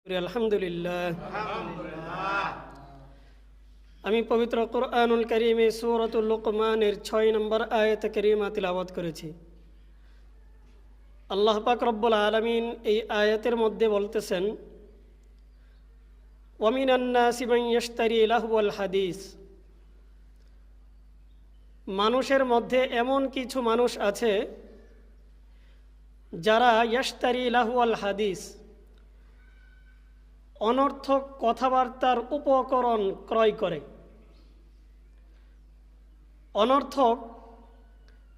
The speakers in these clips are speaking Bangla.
আলহামদুলিল্লাহ। আমি পবিত্র কুরআনুল কারীমে সূরাতুল লুকমানের 6 নম্বর আয়াত কারীমা তিলাওয়াত করেছি। আল্লাহ পাক রব্বুল আলামিন এই আয়াতের মধ্যে বলতেছেন, ওয়া মিনান নাসি মান ইয়াশতারি লাহওয়াল হাদিস। মানুষের মধ্যে এমন কিছু মানুষ আছে যারা ইয়াশতারি লাহওয়াল হাদিস, অনর্থক কথাবার্তার উপকরণ ক্রয় করে। অনর্থক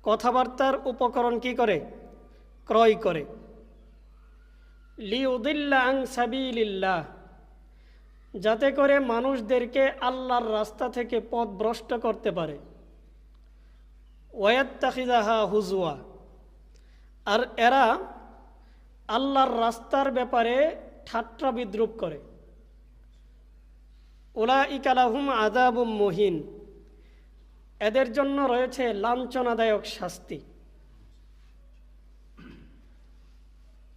কথাবার্তার উপকরণ কি করে? ক্রয় করে। লিউদিল্লা আন সাবিলিল্লাহ, যাতে করে মানুষদেরকে আল্লাহর রাস্তা থেকে পথভ্রষ্ট করতে পারে। ওয়ায়াত্তাখিযাহা হুজুয়া, আর এরা আল্লাহর রাস্তার ব্যাপারে ঠাট্টা বিদ্রুপ করে। উলাইকা লাহুম আযাবুম মুহিন, এদের জন্য রয়েছে লাঞ্ছনাদায়ক শাস্তি।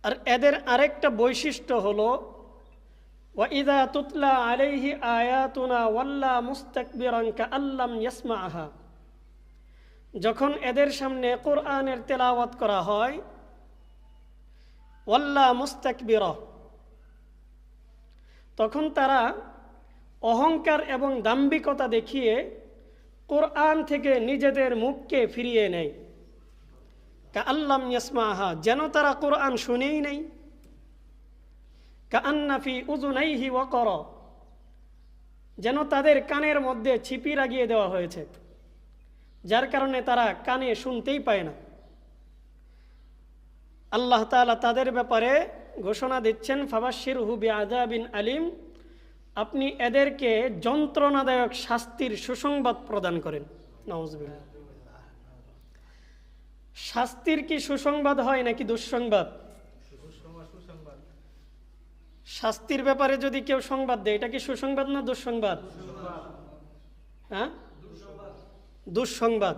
আর এদের আরেকটা বৈশিষ্ট্য হলো, ওয়া ইযা তুতলা আলাইহি আয়াতুনা ওয়াল্লা মুস্তাকবিরান কাআল্লাম ইয়াসমাআহা, যখন এদের সামনে কোরআনের তেলাওয়াত করা হয়, ওয়াল্লা মুস্তাকবিরা, তখন তারা অহংকার এবং দাম্ভিকতা দেখিয়ে কোরআন থেকে নিজেদের মুখকে ফিরিয়ে নেয়। কাআল্লাম ইয়াসমাআহা, যেন তারা কোরআন শুনেই নেই। কাআন্না ফি উযুনাইহি ওয়াকরা, যেন তাদের কানের মধ্যে ছিপি লাগিয়ে দেওয়া হয়েছে, যার কারণে তারা কানে শুনতেই পায় না। আল্লাহ তাআলা তাদের ব্যাপারে ঘোষণা দিচ্ছেন, ফাবাশশিরহু বিআযাবিন আলিম, আপনি এদেরকে যন্ত্রণাদায়ক শাস্তির সুসংবাদ প্রদান করেন। নাউযুবিল্লাহ। শাস্তির কি সুসংবাদ হয় নাকি দুঃসংবাদ? শাস্তির ব্যাপারে যদি কেউ সংবাদ দেয়, এটা কি সুসংবাদ না দুঃসংবাদ? হ্যাঁ, দুঃসংবাদ।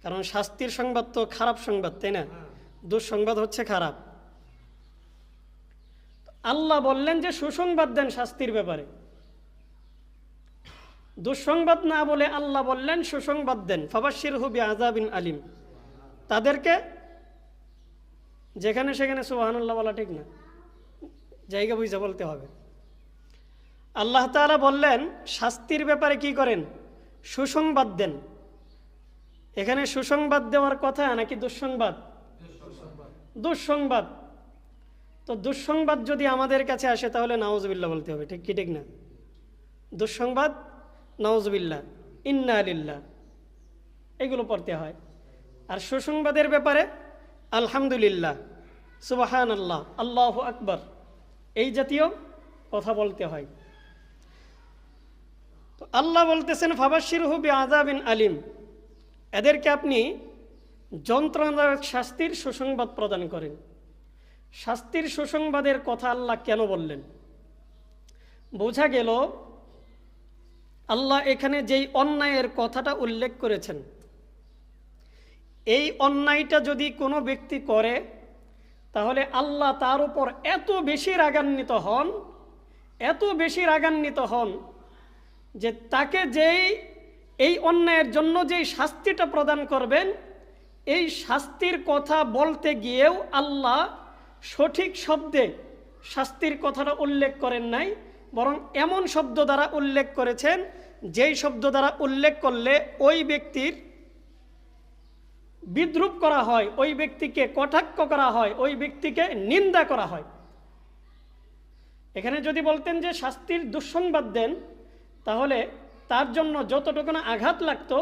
কারণ শাস্তির সংবাদ তো খারাপ সংবাদ, তাই না? দুঃসংবাদ হচ্ছে খারাপ। আল্লাহ বললেন যে সুসংবাদ দেন শাস্তির ব্যাপারে, দুঃসংবাদ না বলে আল্লাহ বললেন সুসংবাদ দেন। ফাবাশশিরহু বিআযাবিন আলিম, তাদেরকে যেখানে সেখানে সুবহানাল্লাহ বলা ঠিক না, জায়গা বুঝে বলতে হবে। আল্লাহ তাআলা বললেন শাস্তির ব্যাপারে কি করেন? সুসংবাদ দেন। এখানে সুসংবাদ দেওয়ার কথা নাকি দুঃসংবাদ? দুঃসংবাদ। তো দুঃসংবাদ যদি আমাদের কাছে আসে তাহলে নাউজুবিল্লাহ বলতে হবে, ঠিক কি ঠিক না? দুঃসংবাদ, নাউজুবিল্লাহ, ইন্না লিল্লাহ, এগুলো পড়তে হয়। আর সুসংবাদের ব্যাপারে আলহামদুলিল্লাহ, সুবহানাল্লাহ, আল্লাহু আকবার, এই জাতীয় কথা বলতে হয়। তো আল্লাহ বলতেছেন, ফাবাশশিরহু বিআযাবিন আলিম, এদেরকে আপনি যন্ত্রণাদায়ক শাস্তির সুসংবাদ প্রদান করেন। শাস্তির সুসংবাদের কথা আল্লাহ কেন বললেন? বোঝা গেল আল্লাহ এখানে যেই অন্যায়ের কথাটা উল্লেখ করেছেন, এই অন্যায়টা যদি কোনো ব্যক্তি করে তাহলে আল্লাহ তার উপর এত বেশি রাগান্বিত হন, এত বেশি রাগান্বিত হন যে তাকে যেই এই অন্যায়ের জন্য যেই শাস্তিটা প্রদান করবেন, এই শাস্তির কথা বলতে গিয়েও আল্লাহ সঠিক শব্দে শাস্তির কথাটা উল্লেখ করেন নাই, বরং এমন শব্দ দ্বারা উল্লেখ করেছেন যেই শব্দ দ্বারা উল্লেখ করলে ওই ব্যক্তির বিদ্রুপ করা হয়, ওই ব্যক্তিকে কটাক্ষ করা হয়, ওই ব্যক্তিকে নিন্দা করা হয়। এখানে যদি বলতেন যে শাস্তির দুঃসংবাদ দেন, তাহলে তার জন্য যতটুকু না আঘাত লাগতো,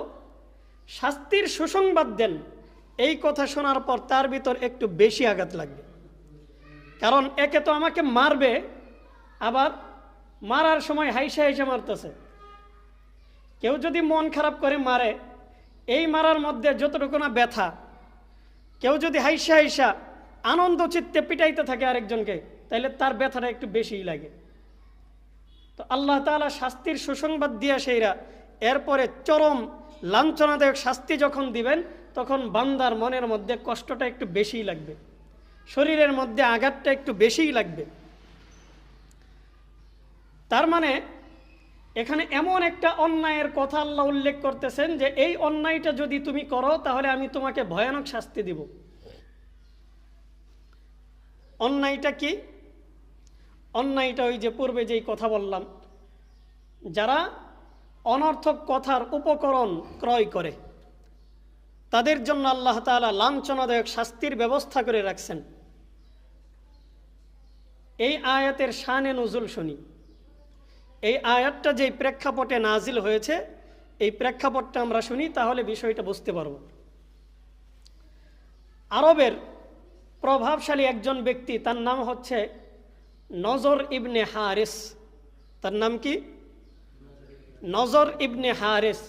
শাস্তির সুসংবাদ দেন এই কথা শোনার পর তার ভিতর একটু বেশি আঘাত লাগবে। কারণ একে তো আমাকে মারবে, আবার মারার সময় হাইসা হাইসা মারতেছে। কেউ যদি মন খারাপ করে মারে, এই মারার মধ্যে যতটুকু না ব্যথা, কেউ যদি হাইসা হাইসা আনন্দ চিত্তে পিটাইতে থাকে আরেকজনকে, তাহলে তার ব্যথাটা একটু বেশিই লাগে। তো আল্লাহ তাআলা শাস্তির সুসংবাদ দিয়া সেইরা এরপরে চরম লাঞ্ছনাদায়ক শাস্তি যখন দিবেন, তখন বান্দার মনের মধ্যে কষ্টটা একটু বেশিই লাগবে, শরীরের মধ্যে আঘাতটা একটু বেশিই লাগবে। তার মানে এখানে এমন একটা অন্যায়ের কথা আল্লাহ উল্লেখ করতেছেন যে এই অন্যায়টা যদি তুমি করো তাহলে আমি তোমাকে ভয়ানক শাস্তি দিব। অন্যায়টা কি? অন্যায়টা ওই যে পূর্বে যেই কথা বললাম, যারা অনর্থক কথার উপকরণ ক্রয় করে তাদের জন্য আল্লাহ তাআলা লাঞ্ছনাদায়ক শাস্তির ব্যবস্থা করে রাখছেন। এই আয়াতের শানে নুজুল শুনি। এই আয়াতটা যেই প্রেক্ষাপটে নাজিল হয়েছে এই প্রেক্ষাপটটা আমরা শুনি, তাহলে বিষয়টা বুঝতে পারব। আরবের প্রভাবশালী একজন ব্যক্তি, তার নাম হচ্ছে নজর ইবনে হারিস। তার নাম কি? নজর ইবনে হারিস।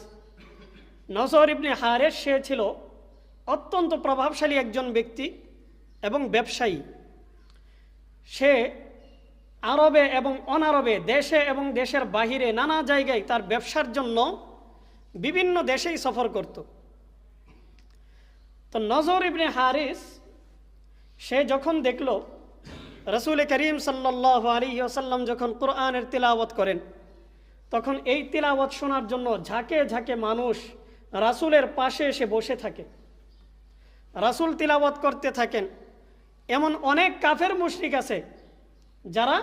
নজর ইবনে হারিস সে ছিল অত্যন্ত প্রভাবশালী একজন ব্যক্তি এবং ব্যবসায়ী। সে আরবে এবং অনারবে, দেশে এবং দেশের বাহিরে নানা জায়গায় তার ব্যবসার জন্য বিভিন্ন দেশেই সফর করত। তো নজর ইবনে হারিস সে যখন দেখল রাসূল করিম সাল্লাল্লাহু আলাইহি ওয়াসাল্লাম যখন কোরআনের তিলাওয়াত করেন, তখন এই তিলাওয়াত শোনার জন্য ঝাঁকে ঝাঁকে মানুষ রাসূলের পাশে এসে বসে থাকে। রাসূল তিলাওয়াত করতে থাকেন। এমন অনেক কাফের মুশরিক আছে যারা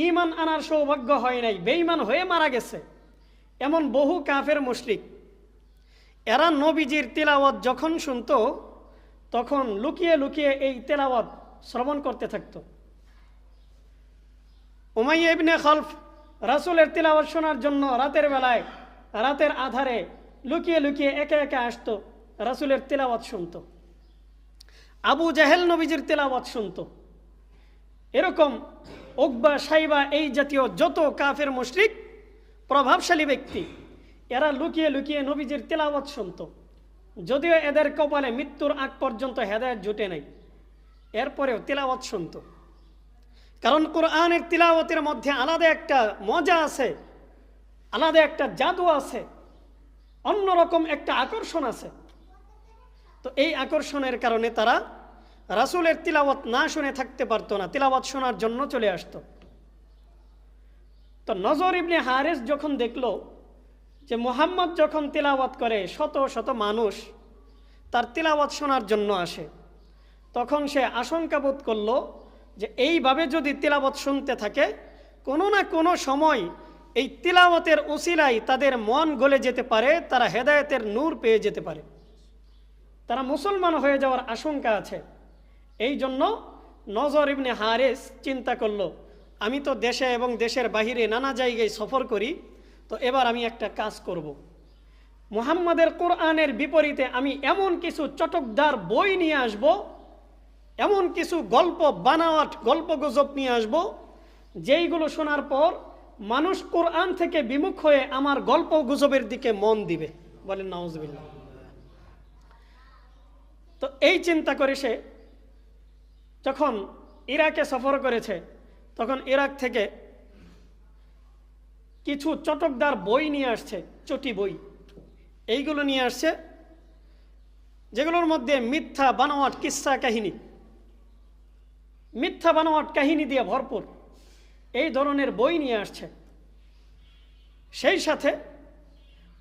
ঈমান আনার সৌভাগ্য হয় নাই, বেঈমান হয়ে মারা গেছে। এমন বহু কাফের মুশরিক, এরা নবীজির তিলাওয়াত যখন শুনতো তখন লুকিয়ে লুকিয়ে এই তিলাওয়াত শ্রবণ করতে থাকত। উমাইয়া ইবনে খালফ রাসূলের তিলাওয়াত শোনার জন্য রাতের বেলায়, রাতের আধারে লুকিয়ে লুকিয়ে একে একে আসতো, রাসূলের তিলাওয়াত শুনত। আবু জাহেল নবীজির তিলাওয়াত শুনত। এরকম উকবা, সাইবা, এই জাতীয় যত কাফের মুশরিক প্রভাবশালী ব্যক্তি, এরা লুকিয়ে লুকিয়ে নবীজির তিলাওয়াত শুনত। যদিও এদের কপালে মৃত্যুর আগ পর্যন্ত হেদায়েত জুটে নাই, এরপরেও তিলাওয়াত শুনত। কারণ কোরআনের তিলাওয়াতের মধ্যে আলাদা একটা মজা আছে, আলাদা একটা জাদু আছে, অন্যরকম একটা আকর্ষণ আছে। তো এই আকর্ষণের কারণে তারা রাসূলের তিলাওয়াত না শুনে থাকতে পারতো না, তিলাওয়াত শোনার জন্য চলে আসতো। তো নজর ইবনে হারিস যখন দেখলো যে মুহাম্মদ যখন তিলাওয়াত করে শত শত মানুষ তার তিলাওয়াত শোনার জন্য আসে, তখন সে আশঙ্কা বোধ করলো যে এইভাবে যদি তিলাওয়াত শুনতে থাকে কোনো না কোনো সময় এই তিলাওয়াতের উসিলায় তাদের মন গলে যেতে পারে, তারা হেদায়েতের নূর পেয়ে যেতে পারে, তারা মুসলমান হয়ে যাওয়ার আশঙ্কা আছে। এই জন্য নজর ইবনে হারিস চিন্তা করলো, আমি তো দেশে এবং দেশের বাহিরে নানা জায়গায় সফর করি, তো এবার আমি একটা কাজ করব। মুহাম্মাদের কোরআনের বিপরীতে আমি এমন কিছু চটকদার বই নিয়ে আসব, এমন কিছু গল্প বানাওয়াট গল্প গুজব নিয়ে আসব, যেইগুলো শোনার পর মানুষ কোরআন থেকে বিমুখ হয়ে আমার গল্প গুজবের দিকে মন দিবে। বলেন নাউজুবিল্লাহ। তো এই চিন্তা করে সে যখন ইরাকে সফর করেছে, তখন ইরাক থেকে কিছু চটকদার বই নিয়ে আসছে, চটি বই। এইগুলো নিয়ে আসছে যেগুলোর মধ্যে মিথ্যা বানোয়াট কিস্সা কাহিনী, মিথ্যা বানোয়াট কাহিনী দিয়ে ভরপুর এই ধরনের বই নিয়ে আসছে। সেই সাথে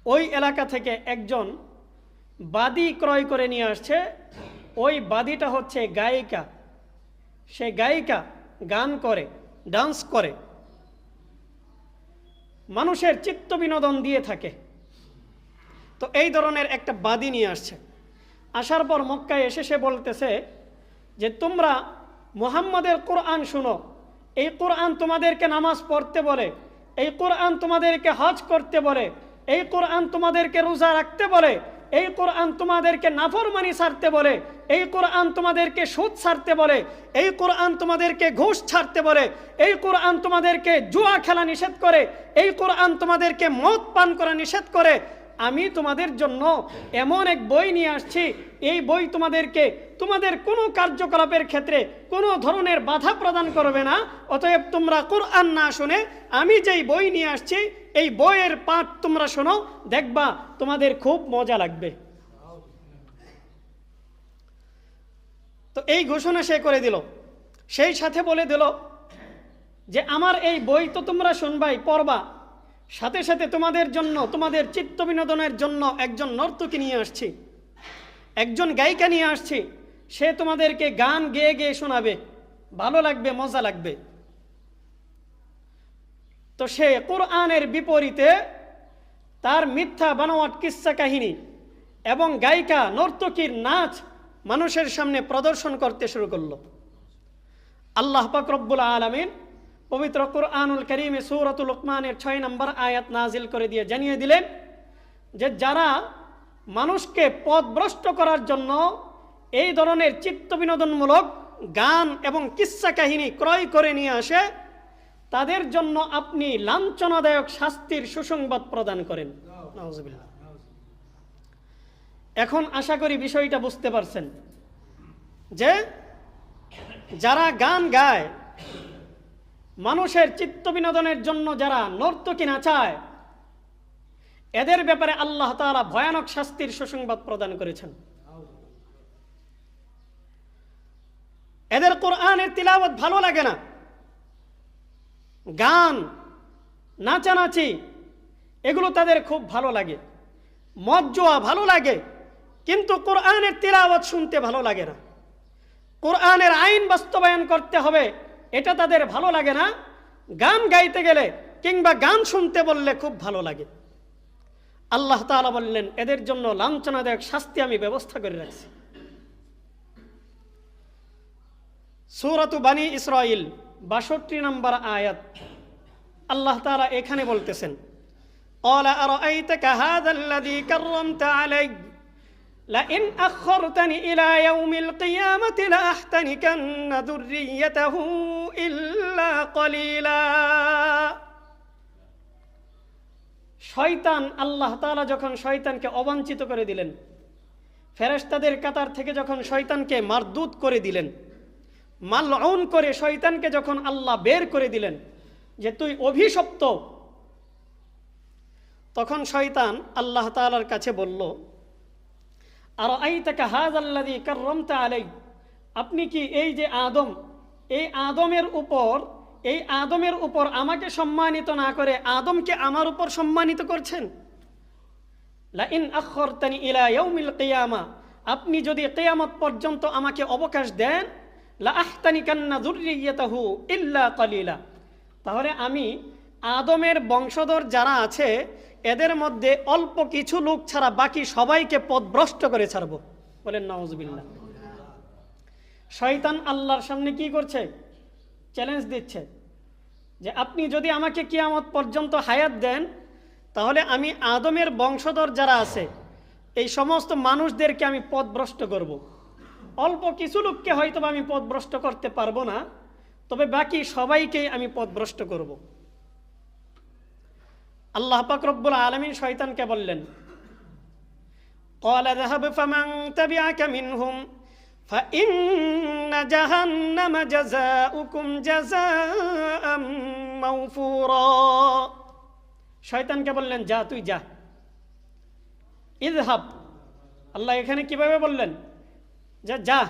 ওই এলাকা থেকে একজন বাদী ক্রয় করে নিয়ে আসছে। ওই বাদীটা হচ্ছে গায়িকা। সে গায়িকা, গান করে, ডান্স করে, মানুষের চিত্ত বিনোদন দিয়ে থাকে। তো এই ধরনের একটা বাদী নিয়ে আসছে। আসার পর মক্কায় এসে সে বলতেছে যে তোমরা মুহাম্মাদের কোরআন শুনো, এই কোরআন তোমাদেরকে নামাজ পড়তে বলে, এই কোরআন তোমাদেরকে হজ করতে বলে, এই কোরআন তোমাদেরকে রোজা রাখতে বলে, এই কোরআন তোমাদেরকে নাফরমানি ছাড়তে বলে, এই কোরআন তোমাদেরকে সুদ ছাড়তে বলে, এই কোরআন তোমাদেরকে ঘুষ ছাড়তে বলে, এই কোরআন তোমাদেরকে জুয়া খেলা নিষেধ করে, এই কোরআন তোমাদেরকে মদ পান করা নিষেধ করে। আমি তোমাদের জন্য এমন এক বই নিয়ে আসছি, এই বই তোমাদেরকে তোমাদের কোনো কার্যকলাপের ক্ষেত্রে কোনো ধরনের বাধা প্রদান করবে না। অতএব তোমরা কোরআন না শুনে আমি যেই বই নিয়ে আসছি এই বইয়ের পাঠ তোমরা শোনো, দেখবা তোমাদের খুব মজা লাগবে। তো এই ঘোষণা সে করে দিল। সেই সাথে বলে দিল যে আমার এই বই তো তোমরা শুনবাই, পড়বা, সাথে সাথে তোমাদের জন্য, তোমাদের চিত্ত বিনোদনের জন্য একজন নর্তকী নিয়ে আসছি, একজন গায়িকা নিয়ে আসছি, সে তোমাদেরকে গান গেয়ে গেয়ে শোনাবে, ভালো লাগবে, মজা লাগবে। তো সে কোরআনের বিপরীতে তার মিথ্যা বানোয়াট কিস্সা কাহিনী এবং গায়িকা নর্তকীর নাচ মানুষের সামনে প্রদর্শন করতে শুরু করলো। আল্লাহ পাক রব্বুল আলামিন পবিত্র কুরআনুল কারীমে সূরাতুল লুকমানের 6 নম্বর আয়াত নাজিল করে দিয়ে জানিয়ে দিলেন যে যারা মানুষকে পথভ্রষ্ট করার জন্য এই ধরনের চিত্ত বিনোদনমূলক গান এবং কিস্সা কাহিনী ক্রয় করে নিয়ে আসে, তাদের জন্য আপনি লাঞ্ছনাদায়ক শাস্তির সুসংবাদ প্রদান করেন। নাউজুবিল্লাহ। এখন আশা করি বিষয়টা বুঝতে পারছেন যে যারা গান গায়, মানুষের চিত্ত বিনোদনের জন্য যারা নর্তকী নাচায়, এদের ব্যাপারে আল্লাহ তাআলা ভয়ানক শাস্তির সুসংবাদ প্রদান করেছেন। এদের কোরআনের তিলাওয়াত ভালো লাগে না, গান, নাচানাচি এগুলো তাদের খুব ভালো লাগে, মদ জুয়া ভালো লাগে, কিন্তু কোরআনের তিলাওয়াত শুনতে ভালো লাগে না। কোরআনের আইন বাস্তবায়ন করতে হবে এটা তাদের ভালো লাগে না। গান গাইতে গেলে কিংবা গান শুনতে বললে খুব ভালো লাগে। আল্লাহ তাআলা বললেন এদের জন্য লাঞ্ছনাদায়ক শাস্তি আমি ব্যবস্থা করে রাখছি। সূরাতু বানী ইসরাঈল ৬২ নম্বর আয়াত আল্লাহ তাআলা এখানে বলতেছেন, ক্বালা আরাআইতাকা হাযাল্লাযী কাররামতা আলাইহি লাইন আখখারতানি ইলা ইয়াউমিল কিয়ামাতি লাআহতানিকান্না যুররিয়াতাহু ইল্লা কলিলা। শয়তান, আল্লাহ তাআলা যখন শয়তানকে অবাঞ্ছিত করে দিলেন, ফেরেশতাদের কাতার থেকে যখন শয়তানকে মারদুদ করে দিলেন, মালউন করে শয়তানকে যখন আল্লাহ বের করে দিলেন যে তুই অভিশপ্ত, তখন শয়তান আল্লাহ তাআলার কাছে বলল, আরাআইতাকা হাযাল্লাযী কাররামতা আলাইহি, আপনি কি এই যে আদম, এই আদমের উপর আমাকে সম্মানিত না করে আদমকে আমার উপর সম্মানিত করছেন? লাইন আখখারতানি ইলা ইয়াউমিল কিয়ামা, আপনি যদি কিয়ামত পর্যন্ত আমাকে অবকাশ দেন, লাআহতানিকান্না যুররিয়াতাহু ইল্লা কলিলা, তাহলে আমি আদমের বংশধর যারা আছে এদের মধ্যে অল্প কিছু লোক ছাড়া বাকি সবাইকে পথভ্রষ্ট করে ছাড়ব। বলেন নাউজুবিল্লাহ। শয়তান আল্লাহর সামনে কি করছে? চ্যালেঞ্জ দিচ্ছে যে আপনি যদি আমাকে কিয়ামত পর্যন্ত হায়াত দেন, তাহলে আমি আদমের বংশধর যারা আছে এই সমস্ত মানুষদেরকে আমি পথভ্রষ্ট করব। অল্প কিছু লোককে হয়তো আমি পথভ্রষ্ট করতে পারবো না, তবে বাকি সবাইকেই আমি পথভ্রষ্ট করব। আল্লাহ পাক রব্বুল আলামিন শয়তানকে বললেন, ক্বালা যাহাব ফামান তাবিআকা মিনহুম ফাইন্না জাহান্নামা জাযাউকুম জাযাআম মাওফুরা। শয়তানকে বললেন যা, তুই যা। ইযহাব, আল্লাহ এখানে কিভাবে বললেন যে যা।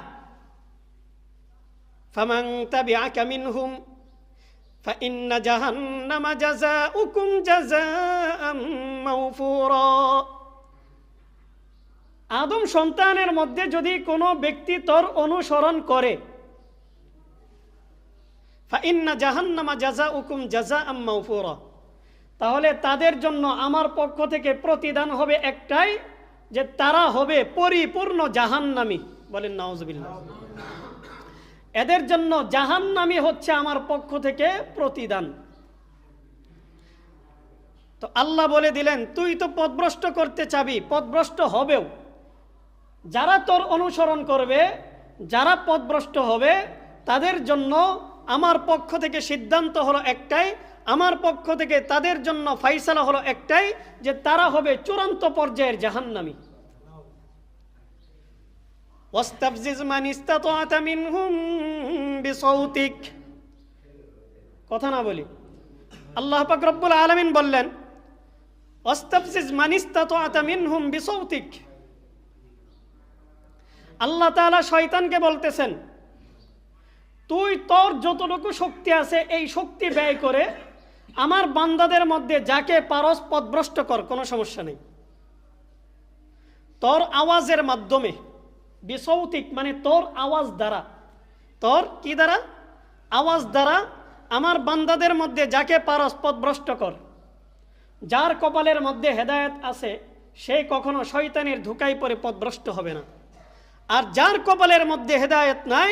ফামান তাবিআকা মিনহুম ফাইন্না জাহান্নামা জাযাউকুম জাযাআম মাওফুরা। আদম সন্তানের মধ্যে যদি কোনো ব্যক্তি তোর অনুসরণ করে, ফাইন্না জাহান্নামা জাযাউকুম জাযাআম মাওফুরা, তাহলে তাদের জন্য আমার পক্ষ থেকে প্রতিদান হবে একটাই, যে তারা হবে পরিপূর্ণ জাহান্নামী। বলেন নাউজুবিল্লাহ। এদের জন্য জাহান্নামী হচ্ছে আমার পক্ষ থেকে প্রতিদান। তো আল্লাহ বলে দিলেন তুই তো পথভ্রষ্ট করতে চাবি, পথভ্রষ্ট হবেও। যারা তোর অনুসরণ করবে, যারা পথভ্রষ্ট হবে, তাদের জন্য আমার পক্ষ থেকে সিদ্ধান্ত হলো একটাই, আমার পক্ষ থেকে তাদের জন্য ফাইসালা হলো একটাই, যে তারা হবে চূড়ান্ত পর্যায়ের জাহান্নামী। ওয়াস্তাফজিজ মান ইসতাতা'তা মিনহুম বিসাউতিক। কথা না বলি, আল্লাহ পাক রব্বুল আলামিন বললেন ওয়াস্তাফজিজ মান ইসতাতা'তা মিনহুম বিসাউতিক। আল্লাহ তাআলা শয়তানকে বলতেছেন তুই তোর যতটুকু শক্তি আছে এই শক্তি ব্যয় করে আমার বান্দাদের মধ্যে যাকে পারস পথভ্রষ্ট কর, কোনো সমস্যা নেই। তোর আওয়াজের মাধ্যমে, বিসৌতিক মানে তোর আওয়াজ দ্বারা, তোর কি দ্বারা? আওয়াজ দ্বারা আমার বান্দাদের মধ্যে যাকে পারস পথভ্রষ্ট কর। যার কপালের মধ্যে হেদায়েত আছে সে কখনো শয়তানের ধোঁকায় পড়ে পথভ্রষ্ট হবে না, আর যার কপালের মধ্যে হেদায়েত নাই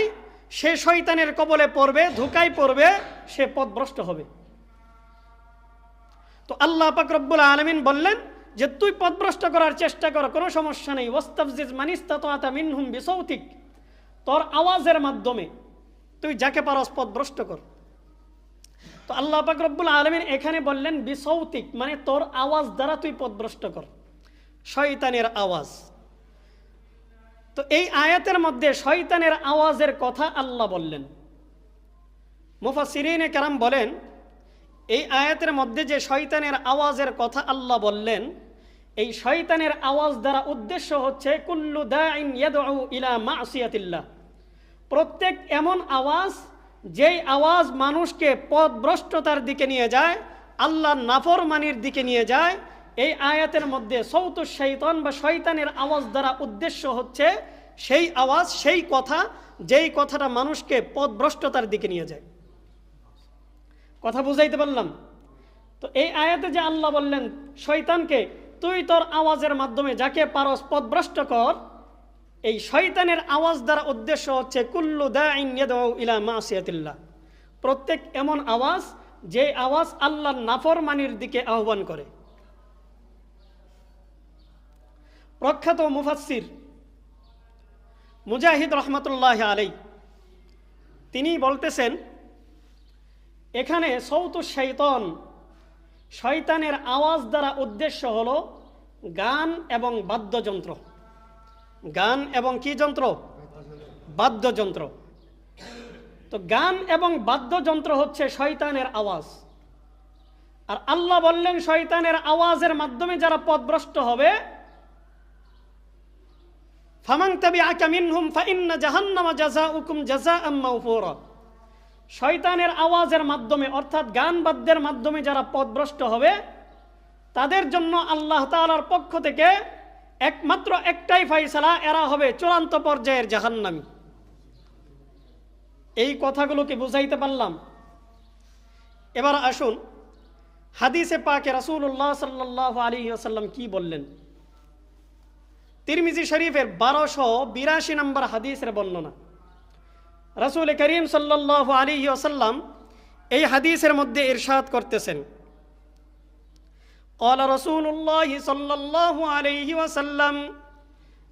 সে শয়তানের কবলে পড়বে, ধোঁকায় পড়বে, সে পথভ্রষ্ট হবে। তো আল্লাহ পাক রব্বুল আলামিন বললেন যে তুই পথভ্রষ্ট করার চেষ্টা কর, কোনো সমস্যা নেই। ওয়াস্তাফজিজ মানিস্তাতা মিনহুম বিসৌতিক, তোর আওয়াজের মাধ্যমে তুই যাকে পারস পথভ্রষ্ট কর। তো আল্লাহ পাক রব্বুল আলামিন এখানে বললেন বিসৌতিক মানে তোর আওয়াজ দ্বারা তুই পথভ্রষ্ট কর, শয়তানের আওয়াজ। তো এই আয়াতের মধ্যে শয়তানের আওয়াজের কথা আল্লাহ বললেন। মুফাসসিরিনে কেরাম বলেন এই আয়াতের মধ্যে যে শয়তানের আওয়াজের কথা আল্লাহ বললেন, এই শয়তানের আওয়াজ দ্বারা উদ্দেশ্য হচ্ছে কুল্লু দাইন ইয়াদউ ইলা মাসিয়াতিল্লাহ, প্রত্যেক এমন আওয়াজ যেই আওয়াজ মানুষকে পথভ্রষ্টতার দিকে নিয়ে যায়, আল্লাহর নাফরমানির দিকে নিয়ে যায়। এই আয়াতের মধ্যে সৌতুশ শয়তান বা শয়তানের আওয়াজ দ্বারা উদ্দেশ্য হচ্ছে সেই আওয়াজ, সেই কথা যেই কথাটা মানুষকে পথভ্রষ্টতার দিকে নিয়ে যায়। কথা বুঝাইতে পারলাম? তো এই আয়াতে যে আল্লাহ বললেন শয়তানকে তুই তোর আওয়াজের মাধ্যমে যাকে পারস পথভ্রষ্ট কর, এই শয়তানের আওয়াজ দ্বারা উদ্দেশ্য হচ্ছে কুল্লু দাইন ইয়াদউ ইলা মাসিয়াতিল্লাহ, প্রত্যেক এমন আওয়াজ যে আওয়াজ আল্লাহর নাফরমানির দিকে আহ্বান করে। প্রখ্যাত মুফাসসির মুজাহিদ রহমতুল্লাহ আলাই তিনি বলতেছেন এখানে সৌতুশ শয়তান, শয়তানের আওয়াজ দ্বারা উদ্দেশ্য হলো গান এবং বাদ্যযন্ত্র। গান এবং কি যন্ত্র? বাদ্যযন্ত্র। তো গান এবং বাদ্যযন্ত্র হচ্ছে শয়তানের আওয়াজ। আর আল্লাহ বললেন শয়তানের আওয়াজের মাধ্যমে যারা পথভ্রষ্ট হবে, ফামান তাবিআকা মিনহুম ফাইন্না জাহান্নামা জাযাউকুম জাযাআম মাওফুরা, শয়তানের আওয়াজের মাধ্যমে অর্থাৎ গান বাদ্যের মাধ্যমে যারা পথভ্রষ্ট হবে তাদের জন্য আল্লাহ তাআলার পক্ষ থেকে একমাত্র একটাই ফয়সালা, এরা হবে চূড়ান্ত পর্যায়ের জাহান্নামী। এই কথাগুলোকে বুঝাইতে পারলাম। এবার আসুন হাদিসে পাকে রাসূলুল্লাহ সাল্লাল্লাহু আলাইহি ওয়াসাল্লাম কি বললেন। তিরমিজি শরীফের 1282 নম্বর হাদিসের বর্ণনা। রাসূল করিম সাল্লাল্লাহু আলাইহি ওয়াসাল্লাম এই হাদিসের মধ্যে ইরশাদ করতেছেন, قال رسول الله صلى الله عليه وسلم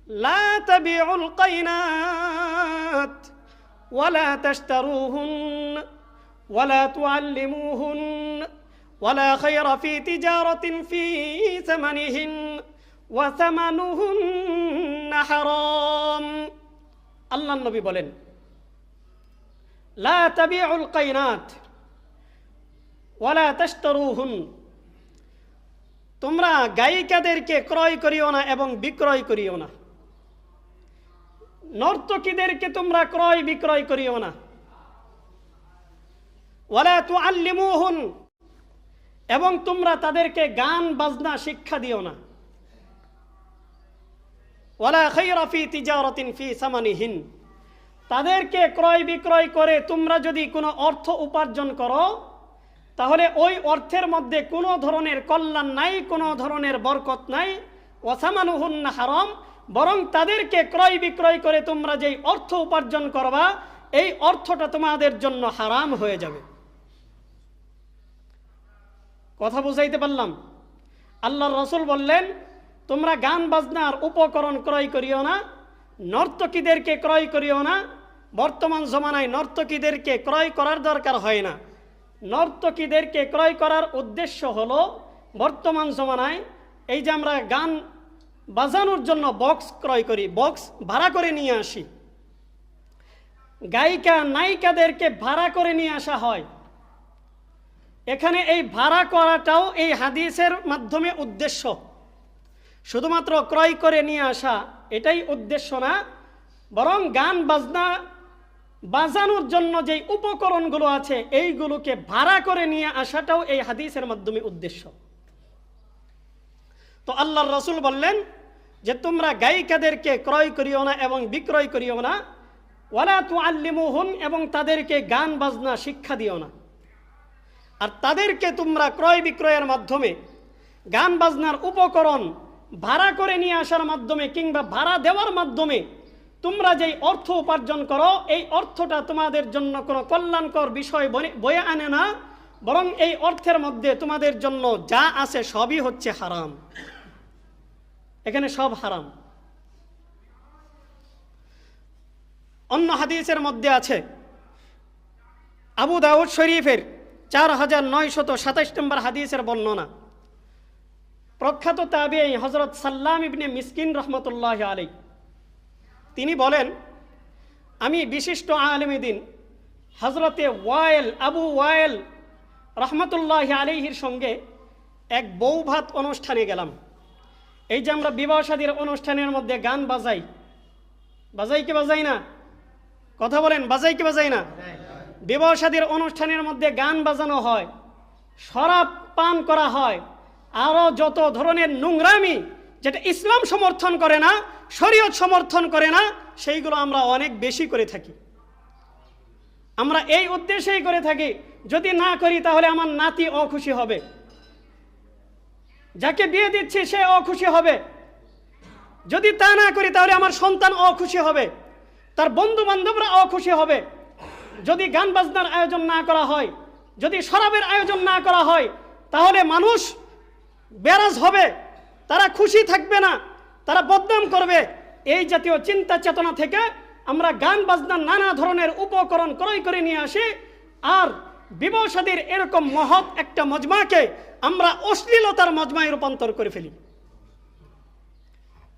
لا تبيعوا القينات ولا تشتروهن ولا تعلموهن ولا خير في تجارة في ثمنهن وثمنهن حرام। আল্লাহ নবী বলেন লা তাবিউল কায়নাত ওয়ালা তাশতারুহুন, তোমরা গায়িকাদেরকে ক্রয় করিও না এবং বিক্রয় করিও না, নর্তকীদেরকে তোমরা ক্রয় বিক্রয় করিও না। ওয়ালা তুআল্লিমুহুন, এবং তোমরা তাদেরকে গান বাজনা শিক্ষা দিও না। ওয়ালা খায়রা ফি তিজারাতিন ফি সামানিহিন, তাদেরকে ক্রয় বিক্রয় করে তোমরা যদি কোনো অর্থ উপার্জন করো তাহলে ওই অর্থের মধ্যে কোনো ধরনের কল্যাণ নাই, কোনো ধরনের বরকত নাই। ওয়াসামানুহুন্না হারাম, বরং তাদেরকে ক্রয় বিক্রয় করে তোমরা যেই অর্থ উপার্জন করবা এই অর্থটা তোমাদের জন্য হারাম হয়ে যাবে। কথা বুঝাইতে পারলাম? আল্লাহর রাসূল বললেন তোমরা গান বাজনার উপকরণ ক্রয় করিও না, নর্তকীদেরকে ক্রয় করিও না। বর্তমান জমানায় নর্তকীদেরকে ক্রয় করার দরকার হয় না। নর্তকীদেরকে ক্রয় করার উদ্দেশ্য হলো বর্তমান জমানায় এই যে আমরা গান বাজানোর জন্য বক্স ক্রয় করি, বক্স ভাড়া করে নিয়ে আসি, গায়িকা নায়িকাদেরকে ভাড়া করে নিয়ে আসা হয়। এখানে এই ভাড়া করাটাও এই হাদিসের মাধ্যমে উদ্দেশ্য, শুধুমাত্র ক্রয় করে নিয়ে আসা এটাই উদ্দেশ্য না, বরং গান বাজনা বাজানোর জন্য যেই উপকরণগুলো আছে এইগুলোকে ভাড়া করে নিয়ে আসাটাও এই হাদিসের মাধ্যমে উদ্দেশ্য। তো আল্লাহর রাসূল বললেন যে তোমরা গায়িকাদেরকে ক্রয় করিও না এবং বিক্রয় করিও না, ওয়ালা তুআল্লিমুহুন, এবং তাদেরকে গান বাজনা শিক্ষা দিও না। আর তাদেরকে তোমরা ক্রয় বিক্রয়ের মাধ্যমে, গান বাজনার উপকরণ ভাড়া করে নিয়ে আসার মাধ্যমে কিংবা ভাড়া দেওয়ার মাধ্যমে তোমরা যেই অর্থ উপার্জন করো, এই অর্থটা তোমাদের জন্য কোনো কল্যাণকর বিষয় বয়ে আনে না, বরং এই অর্থের মধ্যে তোমাদের জন্য যা আছে সবই হচ্ছে হারাম। এখানে সব হারাম। অন্য হাদিসের মধ্যে আছে, আবু দাউদ শরীফের 4927 নম্বর হাদিসের বর্ণনা, প্রখ্যাত তাবিঈ হযরত সাল্লাম ইবনে মিসকিন রহমতুল্লাহ আলাইহি তিনি বলেন, আমি বিশিষ্ট আলেমে দ্বীন হযরতে ওয়াইল, আবু ওয়াইল রহমতুল্লাহ আলাইহির সঙ্গে এক বৌভাত অনুষ্ঠানে গেলাম। এই যে আমরা বিবাহ শাদীর অনুষ্ঠানের মধ্যে গান বাজাই, বাজাই কি বাজাই না? কথা বলেন, বাজাই কি বাজাই না? বিবাহ শাদীর অনুষ্ঠানের মধ্যে গান বাজানো হয়, শরাব পান করা হয়, আরও যত ধরনের নোংরামি যেটা ইসলাম সমর্থন করে না, শরীয়ত সমর্থন করে না, সেইগুলো আমরা অনেক বেশি করে থাকি। আমরা এই উদ্দেশ্যেই করে থাকি, যদি না করি তাহলে আমার নাতি অখুশি হবে, যাকে বিয়ে দিচ্ছি সে অখুশি হবে, যদি তা না করি তাহলে আমার সন্তান অখুশি হবে, তার বন্ধু বান্ধবরা অখুশি হবে। যদি গান বাজনার আয়োজন না করা হয়, যদি শরাবের আয়োজন না করা হয়, তাহলে মানুষ বেরাজ হবে, তারা খুশি থাকবে না, তারা বদনাম করবে। এই জাতীয় চিন্তা চেতনা থেকে আমরা গান বাজনার নানা ধরনের উপকরণ ক্রয় করে নিয়ে আসি, আর বিবাহ শাদীর এরকম মহৎ একটা মজমাকে আমরা অশ্লীলতার মজমায় রূপান্তর করে ফেলি।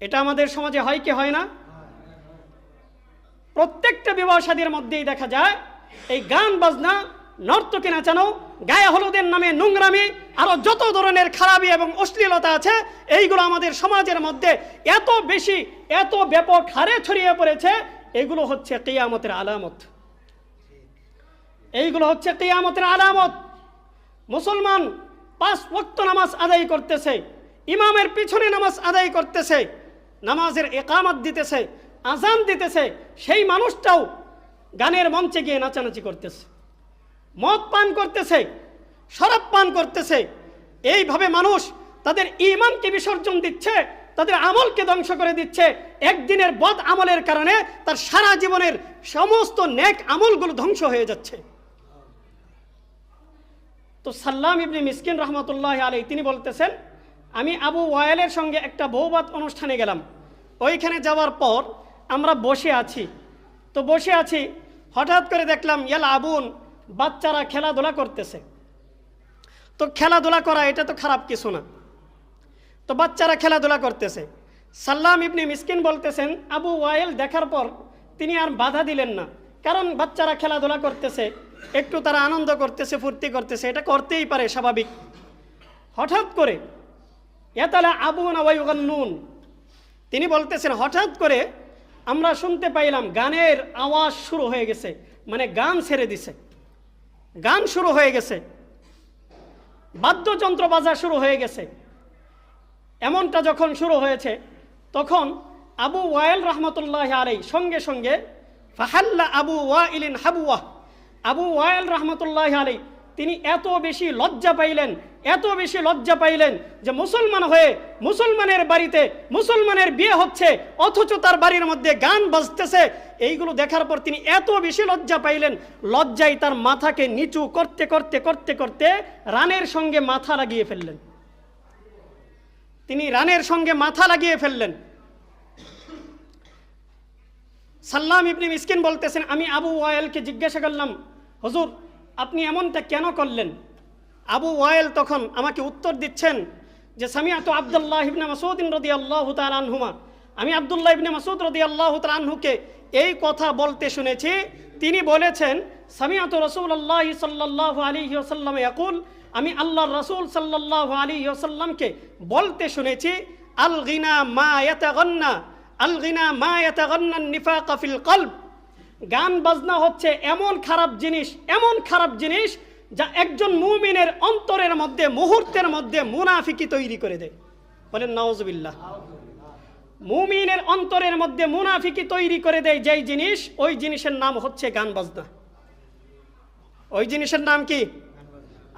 এটা আমাদের সমাজে হয় কি হয় না? প্রত্যেকটা বিবাহ শাদীর মধ্যেই দেখা যায় এই গান বাজনা, নর্তকী নাচানো, গায়ে হলুদের নামে নোংরামি, আরো যত ধরনের খারাপি এবং অশ্লীলতা আছে, এইগুলো আমাদের সমাজের মধ্যে এত বেশি, এত ব্যাপক হারে ছড়িয়ে পড়েছে। এগুলো হচ্ছে কিয়ামতের আলামত, এইগুলো হচ্ছে কিয়ামতের আলামত। মুসলমান 5 ওয়াক্ত নামাজ আদায় করতেছে, ইমামের পিছনে নামাজ আদায় করতেছে, নামাজের ইকামত দিতেছে, আজান দিতেছে, সেই মানুষটাও গানের মঞ্চে গিয়ে নাচানাচি করতেছে, মদ পান করতেছে, শরাব পান করতেছে। এইভাবে মানুষ তাদের ঈমানকে বিসর্জন দিচ্ছে, তাদের আমলকে ধ্বংস করে দিচ্ছে। একদিনের বদ আমলের কারণে তার সারা জীবনের সমস্ত নেক আমলগুলো ধ্বংস হয়ে যাচ্ছে। তো সাল্লাম ইবনে মিসকিন রহমতুল্লাহ আলাইহি তিনি বলতেছেন, আমি আবু ওয়াইলের সঙ্গে একটা বৌভাত অনুষ্ঠানে গেলাম। ওইখানে যাওয়ার পর আমরা বসে আছি, তো বসে আছি, হঠাৎ করে দেখলাম ইয়ালআবুন, বাচ্চারা খেলাধুলা করতেছে। তো খেলাধুলা করা এটা তো খারাপ কিছু না, তো বাচ্চারা খেলাধুলা করতেছে। সাল্লাম ইবনে মিসকিন বলতেছেন, আবু ওয়াইল দেখার পর তিনি আর বাধা দিলেন না, কারণ বাচ্চারা খেলাধুলা করতেছে, একটু তারা আনন্দ করতেছে, ফুর্তি করতেছে, এটা করতেই পারে, স্বাভাবিক। হঠাৎ করে ইয়াতালা আবুনা ওয়া ইউগান্নুন, তিনি বলতেছেন হঠাৎ করে আমরা শুনতে পাইলাম গানের আওয়াজ শুরু হয়ে গেছে, মানে গান ছেড়ে দিছে, গান শুরু হয়ে গেছে, বাদ্যযন্ত্র বাজা শুরু হয়ে গেছে। এমনটা যখন শুরু হয়েছে তখন আবু ওয়াইল রহমতুল্লাহ আলাইহি সঙ্গে সঙ্গে ফাহাল্লা আবু ওয়াইলিন হাবুয়া, আবু ওয়াইল রহমতুল্লাহ আলাইহি তিনি এত বেশি লজ্জা পাইলেন, এত বেশি লজ্জা পাইলেন যে মুসলমান হয়ে মুসলমানের বাড়িতে মুসলমানের বিয়ে হচ্ছে, অথচ তার বাড়ির মধ্যে গান বাজতেছে। এইগুলো দেখার পর তিনি এত বেশি লজ্জা পাইলেন, লজ্জায় তার মাথাকে নিচু করতে করতে করতে করতে রানের সঙ্গে মাথা লাগিয়ে ফেললেন, তিনি রানের সঙ্গে মাথা লাগিয়ে ফেললেন। সাল্লাম ইবনে মিসকিন বলতেছেন, আমি আবু ওয়াইলকে জিজ্ঞাসা করলাম, হুজুর আপনি এমনটা কেন করলেন? আবু ওয়াইল তখন আমাকে উত্তর দিচ্ছেন যে সামিআতু আব্দুল্লাহ ইবনে মাসউদ রাদিয়াল্লাহু তাআলা আনহুমা, আমি আব্দুল্লাহ ইবনে মাসউদ রাদিয়াল্লাহু তাআলা আনহুকে এই কথা বলতে শুনেছি। তিনি বলেছেন, সামিআতু রাসূলুল্লাহ সাল্লাল্লাহু আলাইহি ওয়াসাল্লাম ইয়াকুল, আমি আল্লাহর রাসূল সাল্লাল্লাহু আলাইহি ওয়াসাল্লামকে বলতে শুনেছি, আল গিনা মা ইয়াতাগান্না, আল গিনা মা ইয়াতাগান্না নিফাক ফিল কলব, গান বাজনা হচ্ছে এমন খারাপ জিনিস যা একজন মুমিনের অন্তরের মধ্যে মুহূর্তের মধ্যে মুনাফিকি তৈরি করে দেয়। বলেন নাউজুবিল্লাহ। মুমিনের অন্তরের মধ্যে মুনাফিকি তৈরি করে দেয় যেই জিনিস, ওই জিনিসের নাম হচ্ছে গান বাজনা। ওই জিনিসের নাম কি?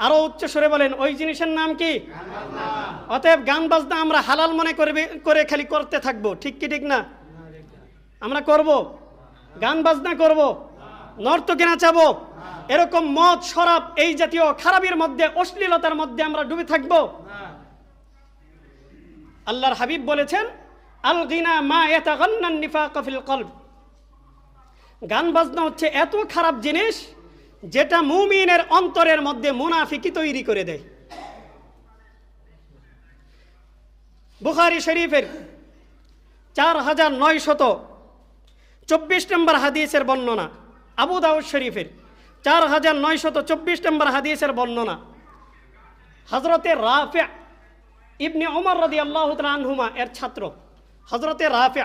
আরো উচ্চ স্বরে বলেন, ওই জিনিসের নাম কি? অতএব গান বাজনা আমরা হালাল মনে করে খালি করতে থাকবো, ঠিক কি ঠিক না? আমরা করব, গান বাজনা করব, নর্তকী নাচাবো, এরকম মদ শরাব এই জাতীয় খারাপের মধ্যে, অশ্লীলতার মধ্যে আমরা ডুবে থাকব? আল্লাহর হাবিব বলেছেন, আল গিনা মা ইয়াতাগান্নান নিফাক ফিল কলব। গান বাজনা হচ্ছে এত খারাপ জিনিস যেটা মুমিনের অন্তরের মধ্যে মুনাফিকি তৈরি করে দেয়। বুখারী শরীফের 4924 নম্বর হাদিসের বর্ণনা, আবু দাউদ শরীফের 4924 নম্বর হাদিসের বর্ণনা, হযরতে রাফি ইবনে ওমর রাদিয়াল্লাহু তাআলা আনহুমা এর ছাত্র হযরতে রাফি,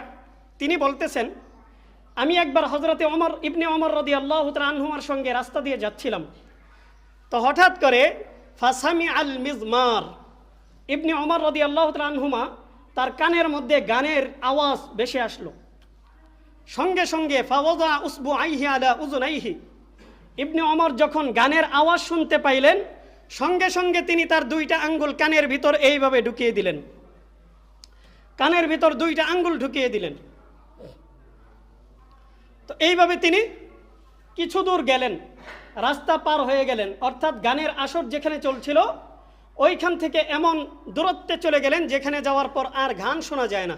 তিনি বলতেছেন, আমি একবার হযরতে ইবনে ওমর রাদিয়াল্লাহু তাআলা আনহুমার সঙ্গে রাস্তা দিয়ে যাচ্ছিলাম, তো হঠাৎ করে ফাসামি আল মিজমার, ইবনে ওমর রাদিয়াল্লাহু তাআলা আনহুমা তার কানের মধ্যে গানের আওয়াজ ভেসে আসলো। সঙ্গে সঙ্গে ফাওয়াদা উসবুআইহি আলা উযুনাইহি, ইবনে ওমর যখন গানের আওয়াজ শুনতে পাইলেন, সঙ্গে সঙ্গে তিনি তার দুইটা আঙ্গুল কানের ভিতর এইভাবে ঢুকিয়ে দিলেন, কানের ভিতর দুইটা আঙ্গুল ঢুকিয়ে দিলেন। তো এইভাবে তিনি কিছু দূর গেলেন, রাস্তা পার হয়ে গেলেন, অর্থাৎ গানের আসর যেখানে চলছিল ওইখান থেকে এমন দূরত্বে চলে গেলেন যেখানে যাওয়ার পর আর গান শোনা যায় না।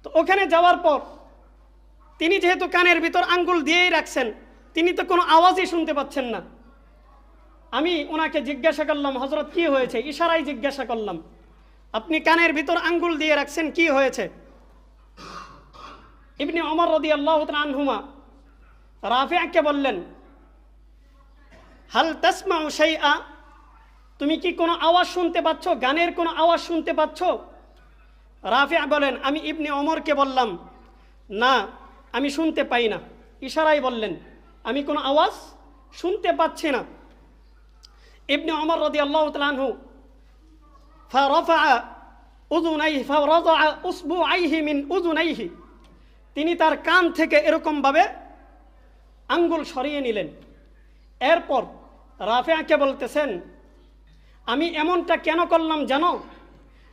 তো ওখানে যাওয়ার পর তিনি যেহেতু কানের ভিতর আঙ্গুল দিয়েই রাখছেন, তিনি তো কোনো আওয়াজই শুনতে পাচ্ছেন না। আমি ওনাকে জিজ্ঞাসা করলাম, হযরত কি হয়েছে? ইশারায় জিজ্ঞাসা করলাম, আপনি কানের ভিতর আঙ্গুল দিয়ে রাখছেন, কি হয়েছে? ইবনে ওমর রাদিয়াল্লাহু তাআলা আনহুমা রাফি'কে বললেন, হাল তাসমাউ শাইআ, তুমি কি কোনো আওয়াজ শুনতে পাচ্ছ? গানের কোনো আওয়াজ শুনতে পাচ্ছ? রাফি' বলেন, আমি ইবনে ওমরকে বললাম, না আমি শুনতে পাই না। ইশারায় বললেন, আমি কোনো আওয়াজ শুনতে পাচ্ছি না। ইবনে ওমর রাদিয়াল্লাহু তাআলা আনহু ফারাফা উযুনাইহি ফারাযা উসবুআইহি মিন উযুনাইহি, তিনি তার কান থেকে এরকমভাবে আঙ্গুল সরিয়ে নিলেন। এরপর রাফি'কে বলতেছেন, আমি এমনটা কেন করলাম জানো?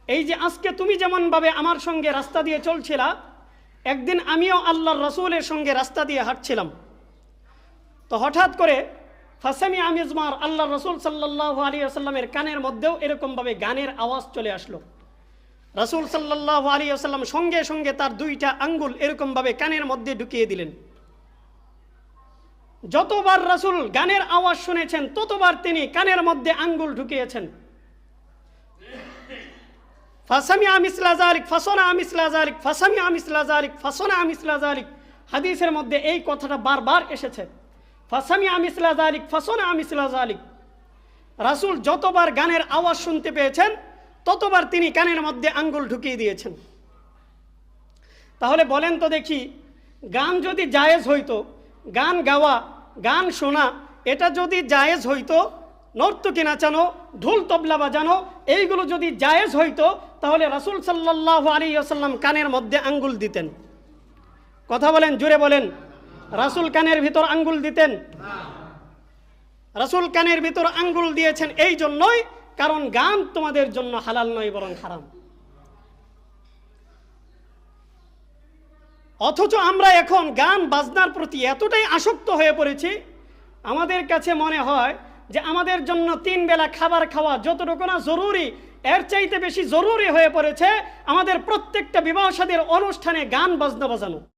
এই যে আজকে তুমি যেমনভাবে আমার সঙ্গে রাস্তা দিয়ে চলছিলা, একদিন আমিও আল্লাহর রাসূলের সঙ্গে রাস্তা দিয়ে হাঁটছিলাম, তো হঠাৎ করে ফাসামিআ মিজমার, আল্লাহর রাসূল সাল্লাল্লাহু আলাইহি ওয়াসাল্লামের কানের মধ্যেও এরকমভাবে গানের আওয়াজ চলে আসলো। রাসূল সাল্লাল্লাহু আলাইহি ওয়াসাল্লাম সঙ্গে সঙ্গে তার দুইটা আঙ্গুল এরকমভাবে কানের মধ্যে ঢুকিয়ে দিলেন। যতবার রাসূল গানের আওয়াজ শুনেছেন ততবার তিনি কানের মধ্যে আঙ্গুল ঢুকিয়েছেন। ফাসামিআ মিসলা যালিক ফাসানা মিসলা যালিক ফাসামিআ মিসলা যালিক ফাসানা মিসলা যালিক, হাদিসের মধ্যে এই কথাটা বারবার এসেছে, ফাসামিআ মিসলা যালিক ফাসানা মিসলা যালিক। রাসূল যতবার গানের আওয়াজ শুনতে পেয়েছেন ততবার তিনি কানের মধ্যে আঙ্গুল ঢুকিয়ে দিয়েছেন। তাহলে বলেন তো দেখি, গান যদি জায়েজ হইতো, গান গাওয়া, গান শোনা এটা যদি জায়েজ হইতো, নর্তকী নাচানো, ঢোল তবলা বাজানো এইগুলো যদি জায়েজ হইতো, তাহলে রাসূল সাল্লাল্লাহু আলাইহি ওয়াসাল্লাম কানের মধ্যে আঙ্গুল দিতেন? কথা বলেন, জোরে বলেন। রাসূল কানের ভিতর আঙ্গুল দিতেন? রাসূল কানের ভিতর আঙ্গুল দিয়েছেন এই জন্যই কারণ গান তোমাদের জন্য হালাল নয় বরং হারাম। অথচ আমরা এখন গান বাজনার প্রতি এতটাই আসক্ত হয়ে পড়েছি, আমাদের কাছে মনে হয় যে আমাদের জন্য 3 বেলা খাবার খাওয়া যতটুকু না জরুরি, এর চাইতে বেশি জরুরি হয়ে পড়েছে আমাদের প্রত্যেকটা বিবাহ শাদীর অনুষ্ঠানে গান বাজনা বাজানো।